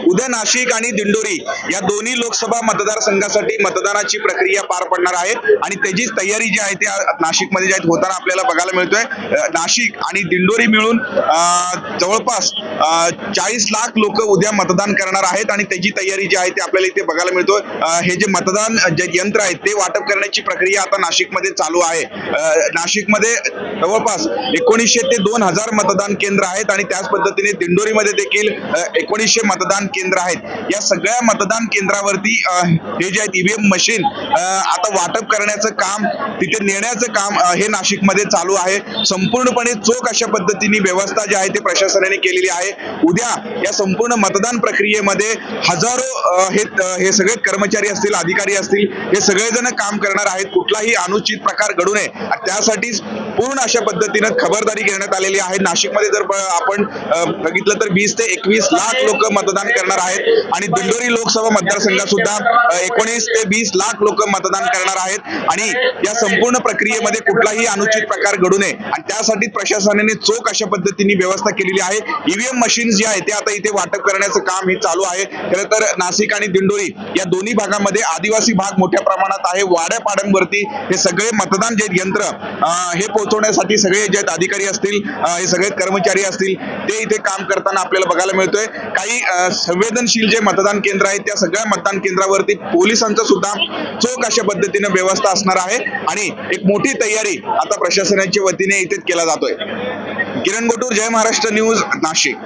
उद्या नाशिक आणि दिंडोरी या दोन्ही लोकसभा मतदारसंघासाठी मतदानाची प्रक्रिया पार पडणार आहे आणि त्याची तयारी जी आहे ती नाशिकमध्ये जी होताना आपल्याला बघायला मिळतोय। नाशिक आणि दिंडोरी मिळून जवळपास 40 लाख लोक उद्या मतदान करणार आहेत आणि त्याची तयारी जी आहे ती आपल्याला इथे बघायला मिळतोय। हे जे मतदान जे यंत्र आहे ते वाटप करण्याची प्रक्रिया आता नाशिकमध्ये चालू आहे। नाशिकमध्ये जवळपास 1900 ते 2000 मतदान केंद्र आहेत आणि त्याच पद्धतीने दिंडोरीमध्ये देखील 1900 मतदान केंद्र आहेत। या सगळ्या मतदान केंद्रावरती हे जे आहेत ईव्हीएम मशीन आता वाटप करण्याचं काम, तिथे नेण्याचं काम हे नाशिकमध्ये चालू आहे। संपूर्णपणे चोख अशा पद्धतीने व्यवस्था जी आहे ते प्रशासनाने केलेली आहे। उद्या या संपूर्ण मतदान प्रक्रियेमध्ये हजारो हे सगळे कर्मचारी असतील, अधिकारी असतील, हे सगळेजण काम करणार आहेत। कुठलाही अनुचित प्रकार घडू नये त्यासाठीच पूर्ण अशा पद्धतीने खबरदारी घेण्यात आलेली आहे। नाशिकमध्ये जर आपण बघितलं तर 20 ते 21 लाख लोक मतदान करणार आहेत आणि दिंडोरी लोकसभा मतदारसंघात सुद्धा 19 ते 20 लाख लोक मतदान करणार आहेत आणि या संपूर्ण प्रक्रियेमध्ये कुठलाही अनुचित प्रकार घडू नये आणि त्यासाठी प्रशासनाने चोख अशा पद्धतीने व्यवस्था केलेली आहे। ईव्हीएम मशीन जे आहे ते आता इथे वाटप करण्याचं काम हे चालू आहे। खरं तर नाशिक आणि दिंडोरी या दोन्ही भागामध्ये आदिवासी भाग मोठ्या प्रमाणात आहे। वाड्यापाड्यांवरती हे सगळे मतदान जे यंत्र हे पोहोचवण्यासाठी सगळे जे अधिकारी असतील, हे सगळे कर्मचारी असतील, ते इथे काम करताना आपल्याला बघायला मिळतोय। काही संवेदनशील जे मतदान केंद्र आहेत त्या सगळ्या मतदान केंद्रावरती पोलिसांचं सुद्धा चोख अशा पद्धतीने व्यवस्था असणार आहे आणि एक मोठी तयारी आता प्रशासनाच्या वतीने इथे केला जातोय। किरण गोटूर, जय महाराष्ट्र न्यूज, नाशिक।